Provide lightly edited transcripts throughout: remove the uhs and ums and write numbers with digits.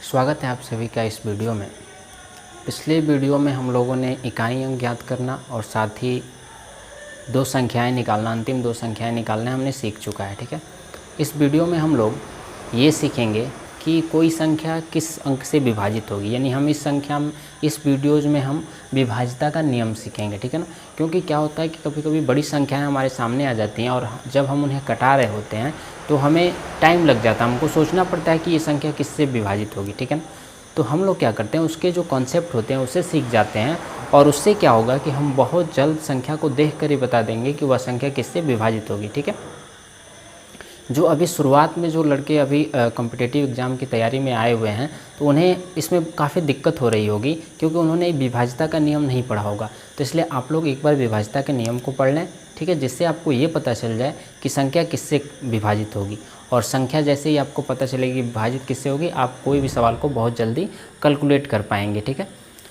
स्वागत है आप सभी का इस वीडियो में। पिछले वीडियो में हम लोगों ने इकाई अंक ज्ञात करना और साथ ही दो संख्याएं निकालना, अंतिम दो संख्याएं निकालना हमने सीख चुका है। ठीक है, इस वीडियो में हम लोग ये सीखेंगे कि कोई संख्या किस अंक से विभाजित होगी, यानी हम इस वीडियोज़ में हम विभाज्यता का नियम सीखेंगे। ठीक है ना, क्योंकि क्या होता है कि कभी कभी बड़ी संख्याएं हमारे सामने आ जाती हैं और जब हम उन्हें कटा रहे होते हैं तो हमें टाइम लग जाता है, हमको सोचना पड़ता है कि ये संख्या किससे विभाजित होगी। ठीक है ना, तो हम लोग क्या करते हैं, उसके जो कॉन्सेप्ट होते हैं उसे सीख जाते हैं और उससे क्या होगा कि हम बहुत जल्द संख्या को देख कर ही बता देंगे कि वह संख्या किससे विभाजित होगी। ठीक है, जो अभी शुरुआत में जो लड़के अभी कॉम्पिटिटिव एग्ज़ाम की तैयारी में आए हुए हैं तो उन्हें इसमें काफ़ी दिक्कत हो रही होगी, क्योंकि उन्होंने विभाज्यता का नियम नहीं पढ़ा होगा। तो इसलिए आप लोग एक बार विभाज्यता के नियम को पढ़ लें। ठीक है, जिससे आपको ये पता चल जाए कि संख्या किससे विभाजित होगी, और संख्या जैसे ही आपको पता चलेगी विभाजित किससे होगी, आप कोई भी सवाल को बहुत जल्दी कैलकुलेट कर पाएंगे। ठीक है,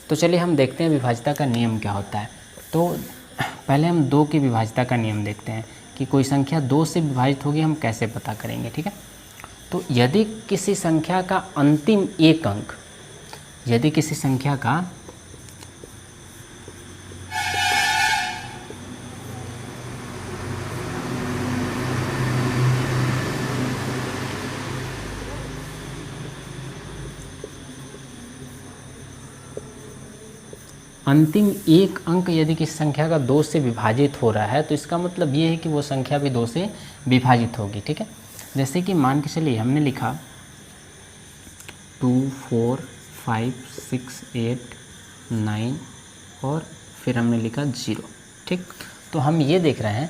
तो चलिए हम देखते हैं विभाज्यता का नियम क्या होता है। तो पहले हम दो की विभाज्यता का नियम देखते हैं कि कोई संख्या दो से विभाजित होगी, हम कैसे पता करेंगे। ठीक है, तो यदि किसी संख्या का अंतिम एक अंक, यदि किसी संख्या का अंतिम एक अंक यदि किसी संख्या का दो से विभाजित हो रहा है तो इसका मतलब ये है कि वो संख्या भी दो से विभाजित होगी। ठीक है, जैसे कि मान के चलिए हमने लिखा 2 4 5 6 8 9 और फिर हमने लिखा 0। ठीक, तो हम ये देख रहे हैं,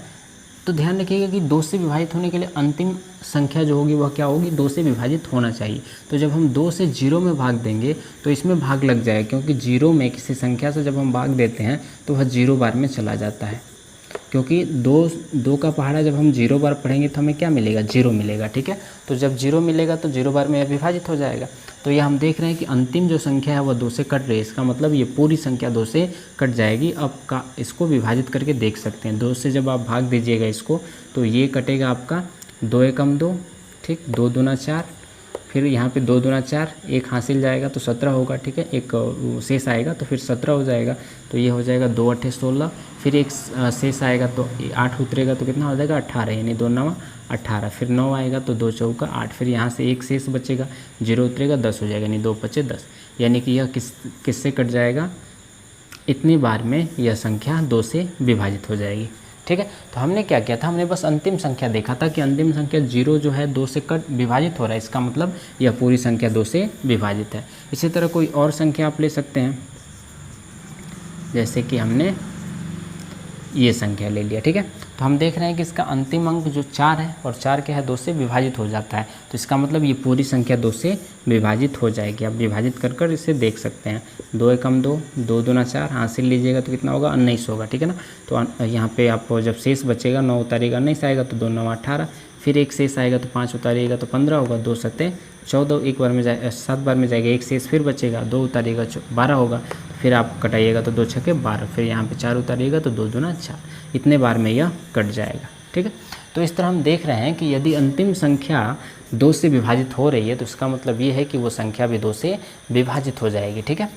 तो ध्यान रखिएगा कि दो से विभाजित होने के लिए अंतिम संख्या जो होगी वह क्या होगी, दो से विभाजित होना चाहिए। तो जब हम दो से 0 में भाग देंगे तो इसमें भाग लग जाएगा, क्योंकि 0 में किसी संख्या से जब हम भाग देते हैं तो वह 0 बार में चला जाता है, क्योंकि दो का पहाड़ा जब हम 0 बार पढ़ेंगे तो हमें क्या मिलेगा, 0 मिलेगा। ठीक है, तो जब 0 मिलेगा तो 0 बार में विभाजित हो जाएगा। तो ये हम देख रहे हैं कि अंतिम जो संख्या है वह 2 से कट रही है, इसका मतलब ये पूरी संख्या 2 से कट जाएगी। अब का इसको विभाजित करके देख सकते हैं, 2 से जब आप भाग दीजिएगा इसको तो ये कटेगा आपका 2 एकम 2, ठीक, 2 दूना 4, फिर यहाँ पे 2 दूना 4, एक हासिल जाएगा तो 17 होगा। ठीक है, एक शेष आएगा तो फिर 17 हो जाएगा, तो ये हो जाएगा 2 8 16, फिर एक शेष आएगा तो 8 उतरेगा तो कितना हो जाएगा 18, यानी 2 9 18, फिर 9 आएगा तो 2 चौका 8, फिर यहाँ से एक शेष बचेगा, 0 उतरेगा 10 हो जाएगा, यानी 2 5 10, यानी कि यह किससे कट जाएगा, इतनी बार में यह संख्या 2 से विभाजित हो जाएगी। ठीक है, तो हमने क्या किया था, हमने बस अंतिम संख्या देखा था कि अंतिम संख्या 0 जो है 2 से कट विभाजित हो रहा है, इसका मतलब यह पूरी संख्या 2 से विभाजित है। इसी तरह कोई और संख्या आप ले सकते हैं, जैसे कि हमने ये संख्या ले लिया। ठीक है, तो हम देख रहे हैं कि इसका अंतिम अंक जो 4 है और 4 क्या है 2 से विभाजित हो जाता है, तो इसका मतलब ये पूरी संख्या 2 से विभाजित हो जाएगी। आप विभाजित कर कर इसे देख सकते हैं, 2 एकम 2, 2 दूना 4, हासिल लीजिएगा तो कितना होगा 19 होगा। ठीक है ना, तो यहाँ पे आप जब शेष बचेगा 9 उतारिएगा 19 आएगा तो 2 9 18, फिर एक शेष आएगा तो 5 उतारिएगा तो 15 होगा, 2 7 14, एक बार में जाए 7 बार में जाएगा, एक शेष फिर बचेगा, 2 उतारिएगा 12 होगा, फिर आप कटाइएगा तो 2 छक्के 12, फिर यहाँ पे 4 उतारिएगा तो 2 दूना 4, इतने बार में यह कट जाएगा। ठीक है, तो इस तरह हम देख रहे हैं कि यदि अंतिम संख्या 2 से विभाजित हो रही है तो इसका मतलब ये है कि वो संख्या भी 2 से विभाजित हो जाएगी। ठीक है,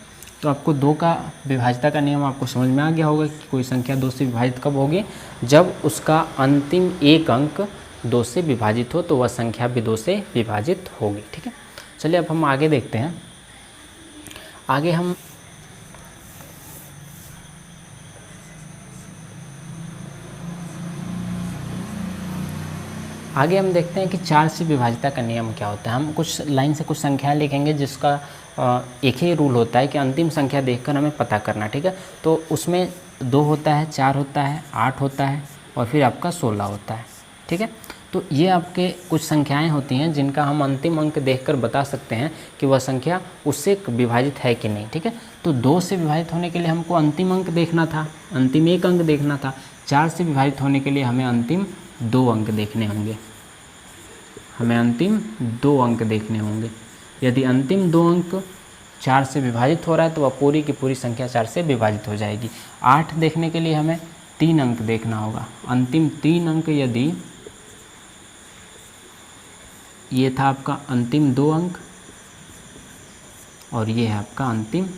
तो आपको 2 का विभाज्यता का नियम आपको समझ में आ गया होगा कि कोई संख्या 2 से विभाजित कब होगी, जब उसका अंतिम एक अंक 2 से विभाजित हो, तो वह संख्या भी 2 से विभाजित होगी। ठीक है, चलिए अब हम आगे देखते हैं। आगे हम देखते हैं कि 4 से विभाज्यता का नियम क्या होता है। हम कुछ लाइन से कुछ संख्याएं लिखेंगे जिसका एक ही रूल होता है कि अंतिम संख्या देखकर हमें पता करना। ठीक है, तो उसमें 2 होता है, 4 होता है, 8 होता है और फिर आपका 16 होता है। ठीक है, तो ये आपके कुछ संख्याएं होती हैं जिनका हम अंतिम अंक देखकर बता सकते हैं कि वह संख्या उससे विभाजित है कि नहीं। ठीक है, तो 2 से विभाजित होने के लिए हमको अंतिम अंक देखना था, अंतिम एक अंक देखना था। 4 से विभाजित होने के लिए हमें अंतिम 2 अंक देखने होंगे, हमें अंतिम 2 अंक देखने होंगे। यदि अंतिम 2 अंक 4 से विभाजित हो रहा है तो वह पूरी की पूरी संख्या 4 से विभाजित हो जाएगी। 8 देखने के लिए हमें 3 अंक देखना होगा, अंतिम 3 अंक, यदि ये था आपका अंतिम 2 अंक, और ये है आपका अंतिम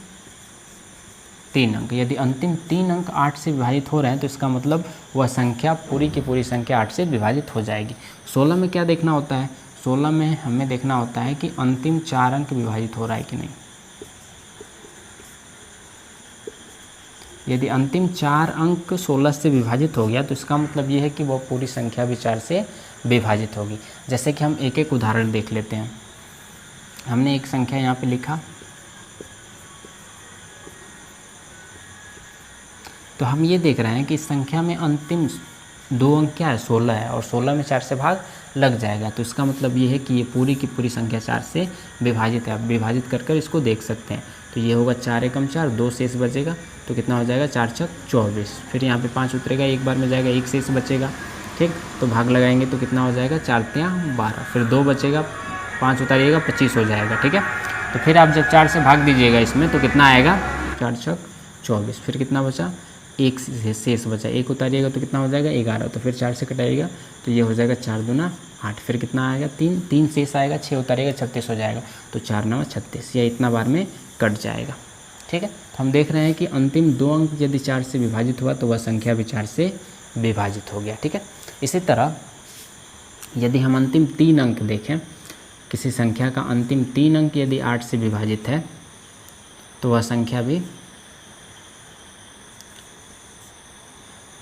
3 अंक। यदि अंतिम 3 अंक 8 से विभाजित हो रहे हैं तो इसका मतलब वह संख्या पूरी की पूरी संख्या 8 से विभाजित हो जाएगी। 16 में क्या देखना होता है, 16 में हमें देखना होता है कि अंतिम 4 अंक विभाजित हो रहा है कि नहीं। यदि अंतिम 4 अंक 16 से विभाजित हो गया तो इसका मतलब ये है कि वह पूरी संख्या भी 4 से विभाजित होगी। जैसे कि हम एक एक उदाहरण देख लेते हैं। हमने एक संख्या यहाँ पे लिखा, तो हम ये देख रहे हैं कि इस संख्या में अंतिम 2 अंक क्या है, 16 है, और 16 में 4 से भाग लग जाएगा। तो इसका मतलब ये है कि ये पूरी की पूरी संख्या 4 से विभाजित है। आप विभाजित कर कर इसको देख सकते हैं। तो ये होगा 4 एकम 4, 2 शेष बचेगा, तो कितना हो जाएगा 4 छक 24। फिर यहाँ पे 5 उतरेगा, एक बार में जाएगा, 1 शेष बचेगा, ठीक। तो भाग लगाएंगे तो कितना हो जाएगा 4 तिया 12, फिर 2 बचेगा, 5 उतारिएगा 25 हो जाएगा, ठीक है। तो फिर आप जब 4 से भाग दीजिएगा इसमें तो कितना आएगा 4 छक 24। फिर कितना बचा, 1 शेष बचा, 1 उतारिएगा तो कितना हो जाएगा 11। तो फिर 4 से कटाइएगा तो ये हो जाएगा 4 दूना 8। फिर कितना आएगा 3 शेष आएगा, 6 उतारिएगा 36 हो जाएगा। तो 4 9 36, या इतना बार में कट जाएगा, ठीक है। तो हम देख रहे हैं कि अंतिम 2 अंक यदि 4 से विभाजित हुआ तो वह संख्या भी 4 से विभाजित हो गया, ठीक है। इसी तरह यदि हम अंतिम 3 अंक देखें, किसी संख्या का अंतिम 3 अंक यदि 8 से विभाजित है तो वह संख्या भी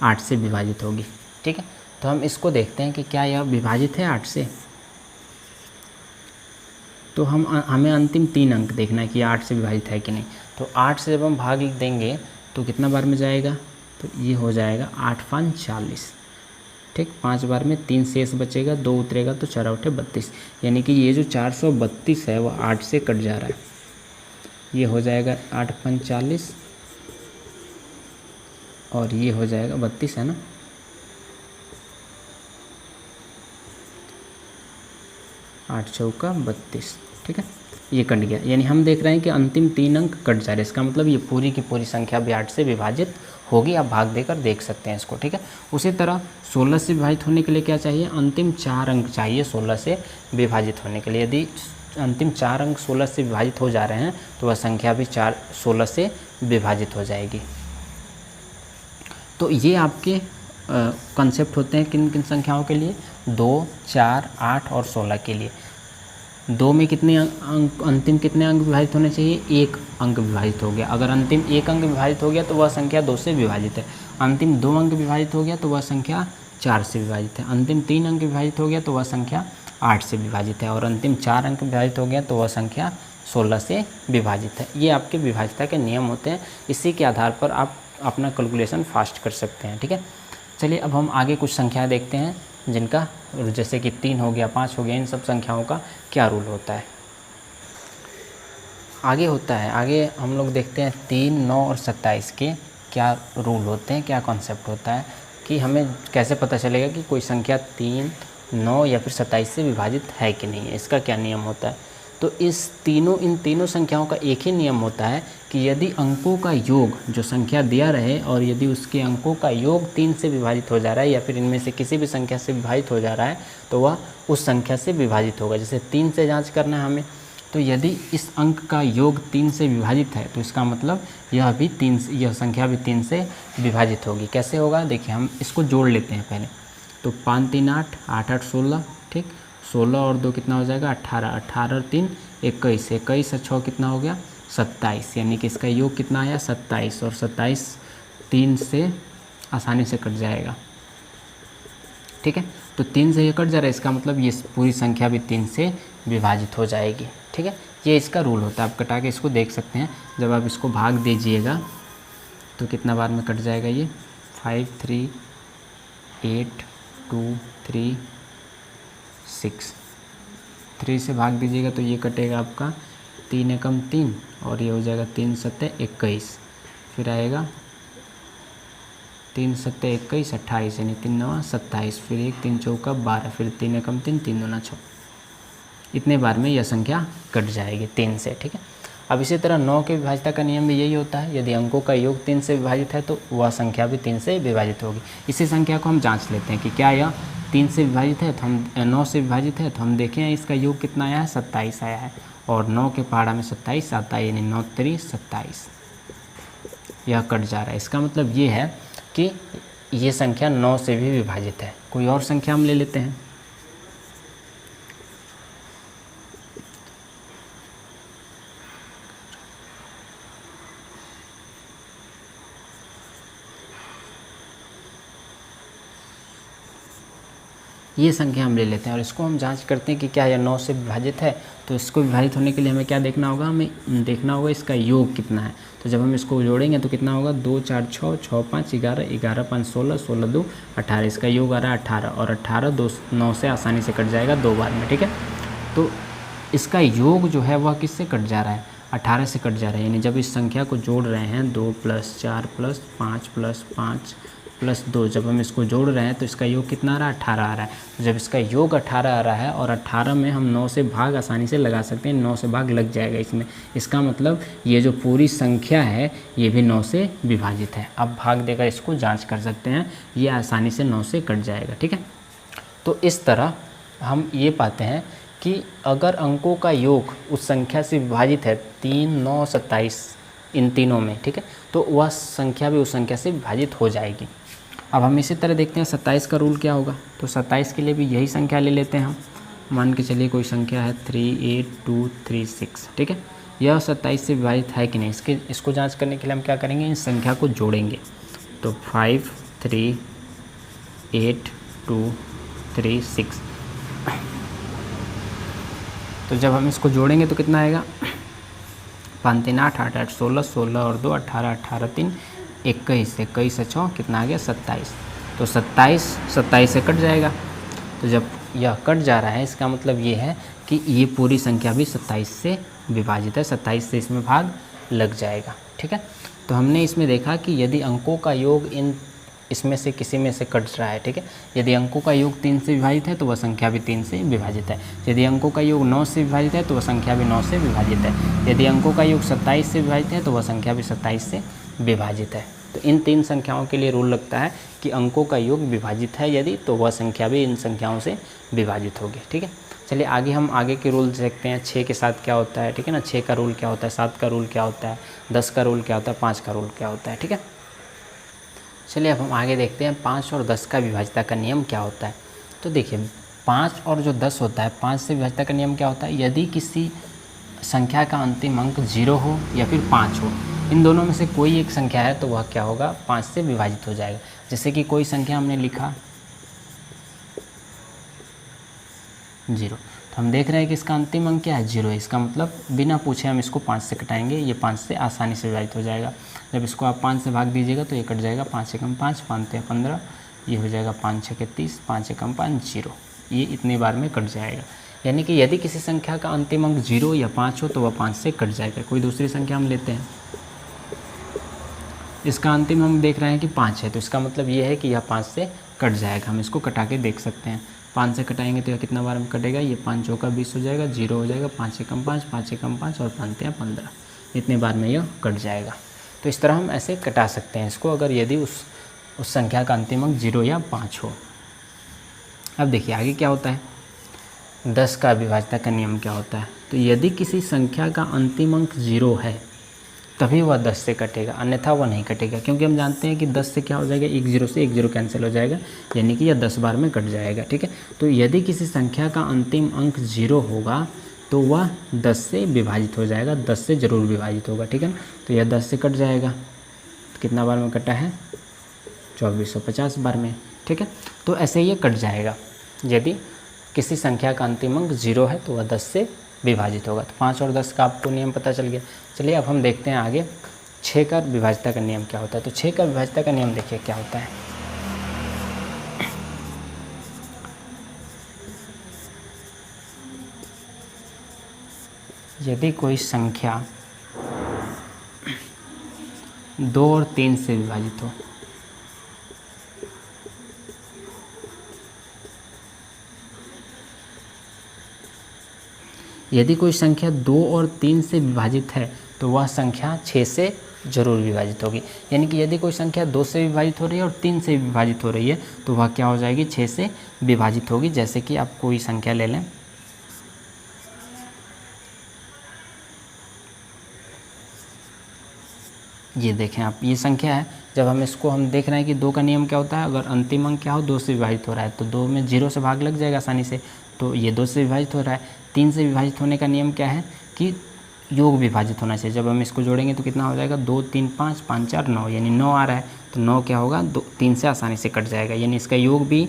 8 से विभाजित होगी, ठीक है। तो हम इसको देखते हैं कि क्या यह विभाजित है 8 से। तो हमें अंतिम 3 अंक देखना है कि 8 से विभाजित है कि नहीं। तो 8 से जब हम भाग देंगे तो कितना बार में जाएगा, तो ये हो जाएगा 8 5 40, ठीक। 5 बार में 3 शेष बचेगा, 2 उतरेगा तो 4 8 32, यानी कि ये जो 432 है वह 8 से कट जा रहा है। ये हो जाएगा 8 5 40 और ये हो जाएगा 32 है ना, 8 चौका 32, ठीक है। ये कट गया, यानी हम देख रहे हैं कि अंतिम 3 अंक कट जा रहे हैं। इसका मतलब ये पूरी की पूरी संख्या भी 8 से विभाजित होगी। आप भाग देकर देख सकते हैं इसको, ठीक है। उसी तरह 16 से विभाजित होने के लिए क्या चाहिए, अंतिम 4 अंक चाहिए 16 से विभाजित होने के लिए। यदि अंतिम 4 अंक 16 से विभाजित हो जा रहे हैं तो वह संख्या भी 16 से विभाजित हो जाएगी। तो ये आपके कंसेप्ट होते हैं किन किन संख्याओं के लिए, 2 4 8 और 16 के लिए। 2 में कितने अंक, अंतिम कितने अंक विभाजित होने चाहिए, 1 अंक विभाजित हो गया। अगर अंतिम 1 अंक विभाजित हो गया तो वह संख्या 2 से विभाजित है। अंतिम 2 अंक विभाजित हो गया तो वह संख्या 4 से विभाजित है। अंतिम 3 अंक विभाजित हो गया तो वह संख्या 8 से विभाजित है। और अंतिम 4 अंक विभाजित हो गया तो वह संख्या 16 से विभाजित है। ये आपके विभाज्यता के नियम होते हैं। इसी के आधार पर आप अपना कैलकुलेशन फास्ट कर सकते हैं, ठीक है। चलिए अब हम आगे कुछ संख्याएं देखते हैं जिनका, जैसे कि 3 हो गया, 5 हो गया, इन सब संख्याओं का क्या रूल होता है। आगे हम लोग देखते हैं 3 9 और 27 के क्या रूल होते हैं, क्या कॉन्सेप्ट होता है, कि हमें कैसे पता चलेगा कि कोई संख्या 3 9 या फिर 27 से विभाजित है कि नहीं है, इसका क्या नियम होता है। तो इन तीनों संख्याओं का एक ही नियम होता है कि यदि अंकों का योग जो संख्या दिया रहे और यदि उसके अंकों का योग 3 से विभाजित हो जा रहा है या फिर इनमें से किसी भी संख्या से विभाजित हो जा रहा है तो वह उस संख्या से विभाजित होगा। जैसे 3 से जांच करना है हमें, तो यदि इस अंक का योग 3 से विभाजित है तो इसका मतलब यह संख्या भी 3 से विभाजित होगी। कैसे होगा, देखिए हम इसको जोड़ लेते हैं पहले। तो 5 3 8 8 8 16, ठीक। 16 और 2 कितना हो जाएगा 18, 18 और 3 21, 21 और 6 कितना हो गया 27, यानी कि इसका योग कितना आया 27, और 27 3 से आसानी से कट जाएगा, ठीक है। तो 3 से ये कट जा रहा है, इसका मतलब ये पूरी संख्या भी 3 से विभाजित हो जाएगी, ठीक है। ये इसका रूल होता है। आप कटा के इसको देख सकते हैं। जब आप इसको भाग दीजिएगा तो कितना बार में कट जाएगा, ये 5 3 8 2 3 6, 3 से भाग दीजिएगा तो ये कटेगा आपका 3 एकम 3 और ये हो जाएगा 3 7 21, फिर आएगा 3 7 21 28, यानी 3 9 27, फिर 1 3 चौका 12, फिर 3 एकम 3 3 दूना 6। इतने बार में यह संख्या कट जाएगी 3 से, ठीक है। अब इसी तरह 9 के विभाज्यता का नियम भी यही होता है। यदि अंकों का योग 3 से विभाजित है तो वह संख्या भी 3 से विभाजित होगी। इसी संख्या को हम जांच लेते हैं कि क्या यह 3 से विभाजित है, तो हम 9 से विभाजित है, तो हम देखें इसका योग कितना आया है 27 आया है। और 9 के पहाड़ा में 27 आता है, यानी 9 3 27, यह कट जा रहा है। इसका मतलब ये है कि ये संख्या 9 से भी विभाजित है। कोई और संख्या हम ले लेते हैं। ये संख्या हम ले लेते हैं और इसको हम जांच करते हैं कि क्या यह 9 से विभाजित है। तो इसको विभाजित होने के लिए हमें क्या देखना होगा, हमें देखना होगा इसका योग कितना है। तो जब हम इसको जोड़ेंगे तो कितना होगा, 2 4 6 6 5 11 11 5 16 16 2 18, इसका योग आ रहा है 18, और 18 9 से आसानी से कट जाएगा 2 बार में, ठीक है। तो इसका योग जो है वह किससे कट जा रहा है, 18 से कट जा रहा है। यानी जब इस संख्या को जोड़ रहे हैं 2 + 4 + 5 + 5 + 2, जब हम इसको जोड़ रहे हैं तो इसका योग कितना आ रहा है, 18 आ रहा है। तो जब इसका योग 18 आ रहा है और 18 में हम 9 से भाग आसानी से लगा सकते हैं, 9 से भाग लग जाएगा इसमें। इसका मतलब ये जो पूरी संख्या है ये भी 9 से विभाजित है। अब भाग देकर इसको जांच कर सकते हैं, ये आसानी से 9 से कट जाएगा, ठीक है। तो इस तरह हम ये पाते हैं कि अगर अंकों का योग उस संख्या से विभाजित है 3 9 27 इन तीनों में, ठीक है, तो वह संख्या भी उस संख्या से विभाजित हो जाएगी। अब हम इसी तरह देखते हैं 27 का रूल क्या होगा। तो 27 के लिए भी यही संख्या ले लेते हैं हम। मान के चलिए कोई संख्या है 38236, ठीक है। यह 27 से विभाजित है कि नहीं, इसको जांच करने के लिए हम क्या करेंगे, इस संख्या को जोड़ेंगे। तो 5 3 8 2 3 6, तो जब हम इसको जोड़ेंगे तो कितना आएगा, 5 3 8 8 8 16 16 और 2 18 18 3 21 21 से 6 कितना आ गया, 27। तो 27 से कट जाएगा। तो जब यह कट जा रहा है इसका मतलब ये है कि ये पूरी संख्या भी 27 से विभाजित है, 27 से इसमें भाग लग जाएगा, ठीक है। तो हमने इसमें देखा कि यदि अंकों का योग इसमें से किसी में से कट रहा है, ठीक है। यदि अंकों का योग 3 से विभाजित है तो वह संख्या भी 3 से विभाजित है। यदि अंकों का योग 9 से विभाजित है तो वह संख्या भी 9 से विभाजित है। यदि अंकों का योग 27 से विभाजित है तो वह संख्या भी 27 से विभाजित है। तो इन 3 संख्याओं के लिए रूल लगता है कि अंकों का योग विभाजित है यदि, तो वह संख्या भी इन संख्याओं से विभाजित होगी, ठीक है। चलिए आगे हम आगे के रूल देखते हैं। 6 के साथ क्या होता है, ठीक है ना। 6 का रूल क्या होता है, 7 का रूल क्या होता है, 10 का रूल क्या होता है, 5 का रूल क्या होता है, ठीक है। चलिए अब हम आगे देखते हैं 5 और 10 का विभाज्यता का नियम क्या होता है। तो देखिए 5 और जो 10 होता है, 5 से विभाज्यता का नियम क्या होता है, यदि किसी संख्या का अंतिम अंक 0 हो या फिर 5 हो, इन दोनों में से कोई एक संख्या है तो वह क्या होगा, 5 से विभाजित हो जाएगा। जैसे कि कोई संख्या हमने लिखा 0, तो हम देख रहे हैं कि इसका अंतिम अंक क्या है, 0 है। इसका मतलब बिना पूछे हम इसको 5 से कटाएंगे, ये 5 से आसानी से विभाजित हो जाएगा। जब इसको आप 5 से भाग दीजिएगा तो ये कट जाएगा, 5 एकम 5 5 3 15, ये हो जाएगा 5 6 30, 5 एकम 5 0, ये इतनी बार में कट जाएगा। यानी कि यदि किसी संख्या का अंतिम अंक 0 या 5 हो तो वह 5 से कट जाएगा। कोई दूसरी संख्या हम लेते हैं, इसका अंतिम हम देख रहे हैं कि 5 है, तो इसका मतलब ये है कि यह 5 से कट जाएगा। हम इसको कटा के देख सकते हैं। 5 से कटाएंगे तो यह कितना बार में कटेगा, ये 5 चौका 20 हो जाएगा, 0 हो जाएगा, 5 एकम 5 5 एकम 5 और 5 3 15, इतने बार में यह कट जाएगा। तो इस तरह हम ऐसे कटा सकते हैं इसको, अगर यदि उस संख्या का अंतिम अंक 0 या 5 हो। अब देखिए आगे क्या होता है, 10 का विभाज्यता का नियम क्या होता है। तो यदि किसी संख्या का अंतिम अंक 0 है तभी वह 10 से कटेगा, अन्यथा वह नहीं कटेगा, क्योंकि हम जानते हैं कि 10 से क्या हो जाएगा, एक 0 से एक 0 कैंसिल हो जाएगा, यानी कि यह 10 बार में कट जाएगा, ठीक है। तो यदि किसी संख्या का अंतिम अंक 0 होगा तो वह 10 से विभाजित हो जाएगा, 10 से ज़रूर विभाजित होगा, ठीक है ना। तो यह 10 से कट जाएगा, तो कितना बार में कटा है, 2450 बार में, ठीक है। तो ऐसे ही ये कट जाएगा। यदि किसी संख्या का अंतिम अंक 0 है तो वह 10 से विभाजित होगा। तो 5 और 10 का आपको नियम पता चल गया। चलिए अब हम देखते हैं आगे 6 का विभाज्यता का नियम क्या होता है। तो 6 का विभाज्यता का नियम देखिए क्या होता है। यदि कोई संख्या 2 और 3 से विभाजित हो, यदि कोई संख्या 2 और 3 से विभाजित है तो वह संख्या 6 से जरूर विभाजित होगी। यानी कि यदि कोई संख्या 2 से विभाजित हो रही है और 3 से विभाजित हो रही है तो वह क्या हो जाएगी, 6 से विभाजित होगी। जैसे कि आप कोई संख्या ले लें, ये देखें आप, ये संख्या है। जब हम इसको हम देख रहे हैं कि 2 का नियम क्या होता है, अगर अंतिम अंक क्या हो 2 से विभाजित हो रहा है तो 2 में 0 से भाग लग जाएगा आसानी से, तो ये 2 से विभाजित हो रहा है। 3 से विभाजित होने का नियम क्या है कि योग विभाजित होना चाहिए। जब हम इसको जोड़ेंगे तो कितना हो जाएगा, 2 3 5 5 4 9, यानी 9 आ रहा है, तो 9 क्या होगा 3 से आसानी से कट जाएगा, यानी इसका योग भी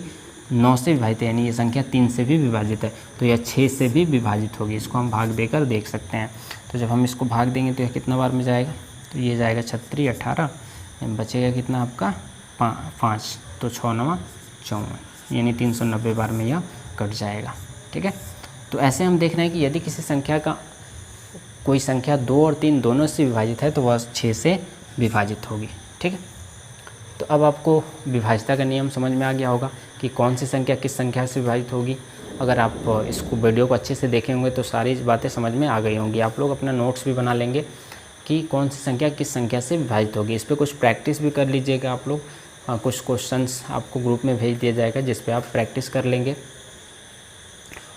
9 से विभाजित है, यानी ये संख्या 3 से भी विभाजित है, तो यह 6 से भी विभाजित होगी। इसको हम भाग देकर देख सकते हैं। तो जब हम इसको भाग देंगे तो यह कितना बार में जाएगा, तो ये जाएगा 36 18, बचेगा कितना आपका 5, तो 6 9 54, यानी 390 बार में यह कट जाएगा। ठीक है, तो ऐसे हम देख रहे हैं कि यदि किसी संख्या का कोई संख्या 2 और 3 दोनों से विभाजित है तो वह 6 से विभाजित होगी। ठीक है, तो अब आपको विभाज्यता का नियम समझ में आ गया होगा कि कौन सी संख्या किस संख्या से विभाजित होगी। अगर आप इसको वीडियो को अच्छे से देखे होंगे तो सारी बातें समझ में आ गई होंगी। आप लोग अपना नोट्स भी बना लेंगे कि कौन सी संख्या किस संख्या से विभाजित होगी। इस पर कुछ प्रैक्टिस भी कर लीजिएगा आप लोग। कुछ क्वेश्चंस आपको ग्रुप में भेज दिया जाएगा जिस पे आप प्रैक्टिस कर लेंगे।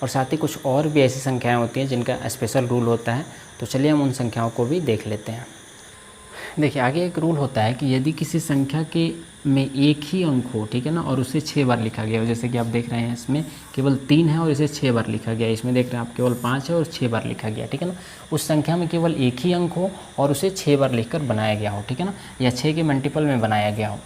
और साथ ही कुछ और भी ऐसी संख्याएं होती हैं जिनका स्पेशल रूल होता है, तो चलिए हम उन संख्याओं को भी देख लेते हैं। देखिए, आगे एक रूल होता है कि यदि किसी संख्या के में एक ही अंक हो, ठीक है ना, और उसे 6 बार लिखा गया हो, जैसे कि आप देख रहे हैं इसमें केवल 3 है और इसे 6 बार लिखा गया, इसमें देख रहे हैं आप केवल 5 है और 6 बार लिखा गया, ठीक है ना। उस संख्या में केवल एक ही अंक हो और उसे 6 बार लिखकर बनाया गया हो, ठीक है ना, या 6 के मल्टीपल में बनाया गया हो,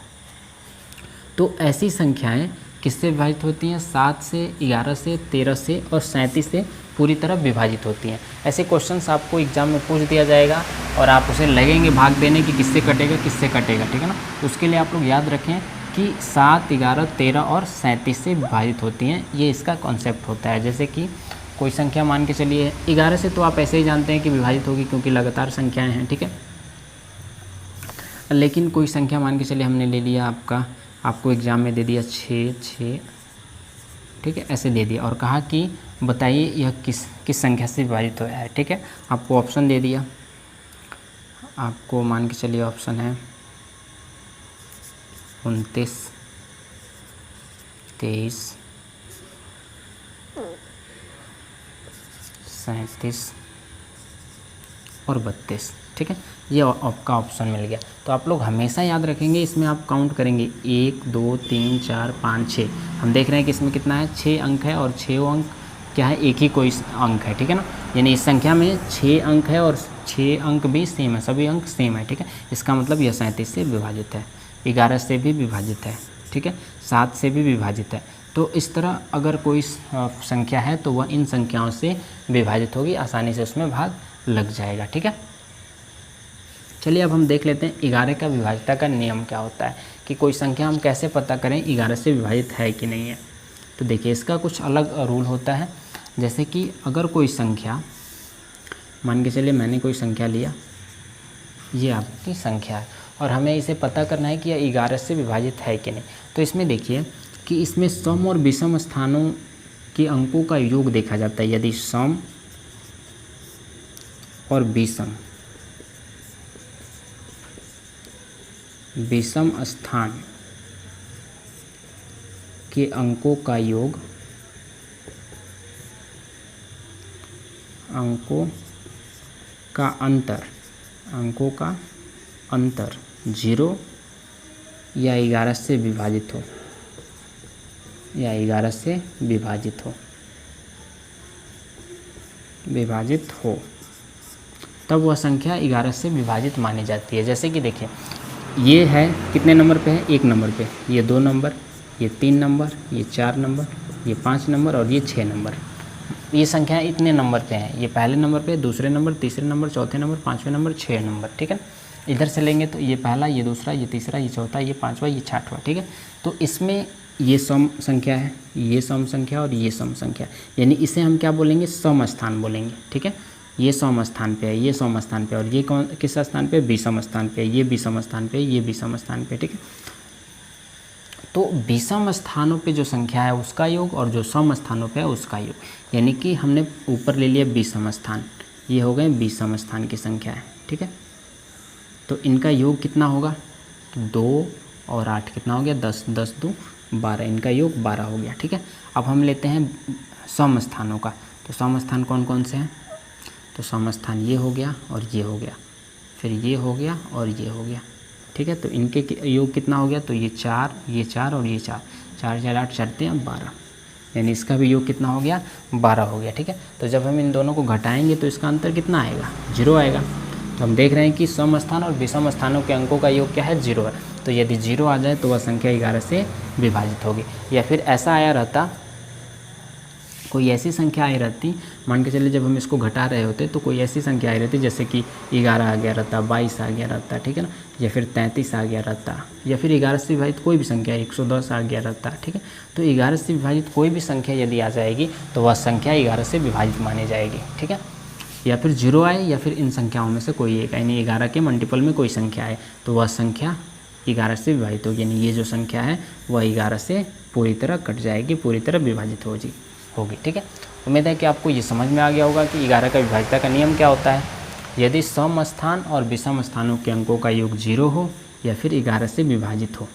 तो ऐसी संख्याएँ किससे विभाजित होती हैं, 7 से, 11 से, 13 से और 37 से पूरी तरह विभाजित होती हैं। ऐसे क्वेश्चंस आपको एग्जाम में पूछ दिया जाएगा और आप उसे लगेंगे भाग देने की किससे कटेगा किससे कटेगा, ठीक है ना। उसके लिए आप लोग याद रखें कि 7, 11, 13 और 37 से विभाजित होती हैं, ये इसका कॉन्सेप्ट होता है। जैसे कि कोई संख्या मान के चलिए 11 से, तो आप ऐसे ही जानते हैं कि विभाजित होगी क्योंकि लगातार संख्याएँ हैं, ठीक है। लेकिन कोई संख्या मान के चलिए हमने ले लिया आपको एग्ज़ाम में दे दिया 6, 6, ठीक है, ऐसे दे दिया और कहा कि बताइए यह किस संख्या से विभाजित हो रहा है, ठीक है। आपको ऑप्शन दे दिया, आपको मान के चलिए ऑप्शन है 29, 23, 37 और 32, ठीक है, ये आपका ऑप्शन मिल गया। तो आप लोग हमेशा याद रखेंगे, इसमें आप काउंट करेंगे 1 2 3 4 5 6। हम देख रहे हैं कि इसमें कितना है, 6 अंक है और 6 अंक क्या है, एक ही कोई अंक है, ठीक है ना। यानी इस संख्या में 6 अंक है और 6 अंक भी सेम है, सभी अंक सेम है, ठीक है। इसका मतलब यह 37 से विभाजित है, 11 से भी विभाजित है, ठीक है, 7 से भी विभाजित है। तो इस तरह अगर कोई संख्या है तो वह इन संख्याओं से विभाजित होगी, आसानी से उसमें भाग लग जाएगा, ठीक है। चलिए अब हम देख लेते हैं 11 का विभाज्यता का नियम क्या होता है, कि कोई संख्या हम कैसे पता करें 11 से विभाजित है कि नहीं है। तो देखिए, इसका कुछ अलग रूल होता है। जैसे कि अगर कोई संख्या, मान के चलिए मैंने कोई संख्या लिया, ये आपकी संख्या है और हमें इसे पता करना है कि यह 11 से विभाजित है कि नहीं। तो इसमें देखिए कि इसमें सम और विषम स्थानों के अंकों का योग देखा जाता है। यदि सम और विषम स्थान के अंकों का योग, अंकों का अंतर 0 या 11 से विभाजित हो, विभाजित हो तब वह संख्या 11 से विभाजित मानी जाती है। जैसे कि देखिए, ये है कितने नंबर पे है, 1 नंबर पे, ये 2 नंबर, ये 3 नंबर, ये 4 नंबर, ये 5 नंबर और ये 6 नंबर। ये संख्या इतने नंबर पे हैं, ये पहले नंबर पे, दूसरे नंबर, तीसरे नंबर, चौथे नंबर, 5वें नंबर, 6 नंबर, ठीक है। इधर से लेंगे तो ये पहला, ये दूसरा, ये तीसरा, ये चौथा, ये 5वां, ये 6वां, ठीक है। तो इसमें ये सम संख्या है, ये सम संख्या और ये सम संख्या, यानी इसे हम क्या बोलेंगे, सम स्थान बोलेंगे, ठीक है। ये सम स्थान पे है, ये सम स्थान पे, और ये कौन किस स्थान पे, विषम स्थान पे, ये विषम स्थान पे, ये विषम स्थान पे, ठीक है। तो विषम स्थानों पे जो संख्या है उसका योग और जो सम स्थानों पे है उसका योग, यानी कि हमने ऊपर ले लिया विषम स्थान, ये हो गए विषम स्थान की संख्या है, ठीक है। तो इनका योग कितना होगा, 2 और 8 कितना हो गया, 10, 10 2 12, इनका योग 12 हो गया, ठीक है। अब हम लेते हैं सम स्थानों का। तो सम स्थान कौन कौन से हैं, तो सम स्थान ये हो गया और ये हो गया, फिर ये हो गया और ये हो गया, ठीक है। तो इनके योग कितना हो गया, तो ये 4 और ये 4, 4 4 8 चढ़ते हैं 12, यानी इसका भी योग कितना हो गया, 12 हो गया, ठीक है। तो जब हम इन दोनों को घटाएंगे तो इसका अंतर कितना आएगा, 0 आएगा। तो हम देख रहे हैं कि सम स्थान और विषम स्थानों के अंकों का योग क्या है, 0 है। तो यदि 0 आ जाए तो वह संख्या 11 से विभाजित होगी। या फिर ऐसा आया रहता, कोई ऐसी संख्या आई रहती, मान के चलिए जब हम इसको घटा रहे होते तो कोई ऐसी संख्या आई रहती जैसे कि 11 आ गया रहता, 22 आ गया रहता, ठीक है ना, या फिर 33 आ गया रहता, या फिर 11 से विभाजित कोई भी संख्या 110 आ गया रहता, ठीक है। तो 11 से विभाजित कोई भी संख्या यदि आ जाएगी तो वह संख्या 11 से विभाजित मानी जाएगी, ठीक है। या फिर 0 आए या फिर इन संख्याओं में से कोई एक, यानी 11 के मल्टीपल में कोई संख्या आए तो वह संख्या 11 से विभाजित होगी, यानी ये जो संख्या है वह 11 से पूरी तरह कट जाएगी, पूरी तरह विभाजित होगी, ठीक है। उम्मीद है कि आपको ये समझ में आ गया होगा कि 11 का विभाज्यता का नियम क्या होता है। यदि सम स्थान और विषम स्थानों के अंकों का योग 0 हो या फिर 11 से विभाजित हो,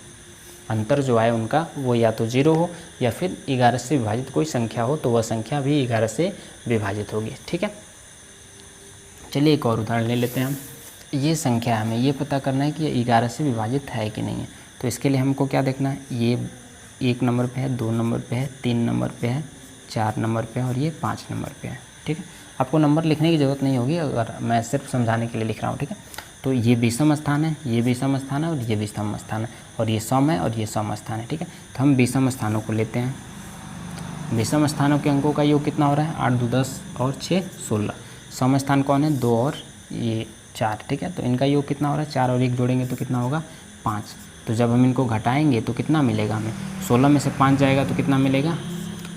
अंतर जो आए उनका वो या तो 0 हो या फिर 11 से विभाजित कोई संख्या हो, तो वह संख्या भी 11 से विभाजित होगी, ठीक है। चलिए एक और उदाहरण ले लेते हैं हम। ये संख्या हमें ये पता करना है कि ये 11 से विभाजित है कि नहीं है। तो इसके लिए हमको क्या देखना है, ये 1 नंबर पे है, 2 नंबर पे है, 3 नंबर पे है, 4 नंबर पे है और ये 5 नंबर पे है, ठीक है। आपको नंबर लिखने की ज़रूरत नहीं होगी, अगर मैं सिर्फ समझाने के लिए लिख रहा हूँ, ठीक है। तो ये विषम स्थान है, ये विषम स्थान है और ये विषम स्थान है, और ये सम है और ये सम स्थान है, ठीक है। तो हम विषम स्थानों को लेते हैं। विषम स्थानों के अंकों का योग कितना हो रहा है, 8 2 10 और 6 16। सम स्थान कौन है, 2 और ये 4, ठीक है। तो इनका योग कितना हो रहा है, 4 और 1 जोड़ेंगे तो कितना होगा, 5। तो जब हम इनको घटाएंगे तो कितना मिलेगा हमें, 16 में से 5 जाएगा तो कितना मिलेगा,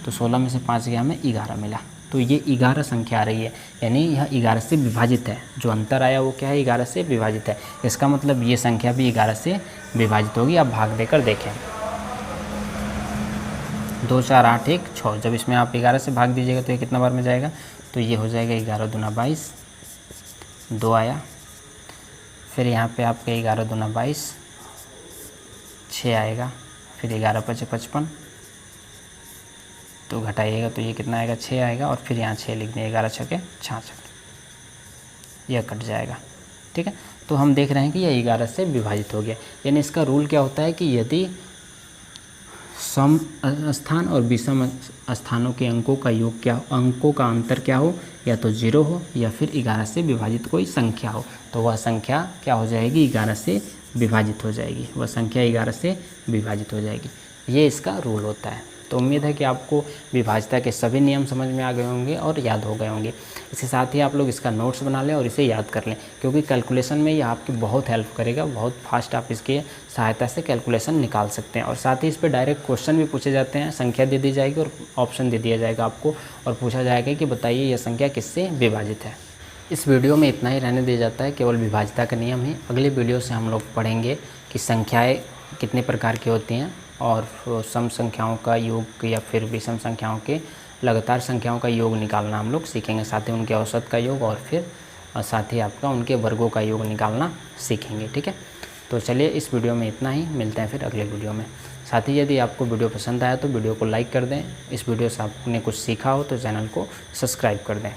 तो 16 में से 5 गया हमें 11 मिला। तो ये 11 संख्या आ रही है, यानी यह 11 से विभाजित है। जो अंतर आया वो क्या है, 11 से विभाजित है। इसका मतलब ये संख्या भी 11 से विभाजित होगी। आप भाग देकर देखें, 2 4 8 1 6, जब इसमें आप 11 से भाग दीजिएगा तो ये कितना बार में जाएगा, तो ये हो जाएगा 11 दूना 22, 2 आया। फिर यहाँ पे आपके 11 दूना 22, 6 आएगा। फिर 11 5 55, तो घटाइएगा तो ये कितना आएगा, 6 आएगा। और फिर यहाँ 6 लिख दें, 11 छके 66, यह कट जाएगा, ठीक है। तो हम देख रहे हैं कि यह 11 से विभाजित हो गया। यानी इसका रूल क्या होता है कि यदि सम स्थान और विषम स्थानों के अंकों का योग क्या, अंकों का अंतर क्या हो, या तो 0 हो या फिर 11 से विभाजित कोई संख्या हो, तो वह संख्या क्या हो जाएगी, 11 से विभाजित हो जाएगी। वह संख्या 11 से विभाजित हो जाएगी। ये इसका रूल होता है। तो उम्मीद है कि आपको विभाज्यता के सभी नियम समझ में आ गए होंगे और याद हो गए होंगे। इसके साथ ही आप लोग इसका नोट्स बना लें और इसे याद कर लें, क्योंकि कैलकुलेशन में यह आपकी बहुत हेल्प करेगा। बहुत फास्ट आप इसके सहायता से कैलकुलेशन निकाल सकते हैं। और साथ ही इस पर डायरेक्ट क्वेश्चन भी पूछे जाते हैं। संख्या दे दी जाएगी और ऑप्शन दे दिया जाएगा आपको, और पूछा जाएगा कि बताइए यह संख्या किससे विभाजित है। इस वीडियो में इतना ही रहने दिया जाता है, केवल विभाज्यता का नियम ही। अगले वीडियो से हम लोग पढ़ेंगे कि संख्याएँ कितने प्रकार की होती हैं, और सम संख्याओं का योग या फिर विषम संख्याओं के लगातार संख्याओं का योग निकालना हम लोग सीखेंगे। साथ ही उनके औसत का योग और फिर साथ ही आपका उनके वर्गों का योग निकालना सीखेंगे, ठीक है। तो चलिए इस वीडियो में इतना ही, मिलते हैं फिर अगले वीडियो में। साथ ही यदि आपको वीडियो पसंद आया तो वीडियो को लाइक कर दें। इस वीडियो से आपने कुछ सीखा हो तो चैनल को सब्सक्राइब कर दें।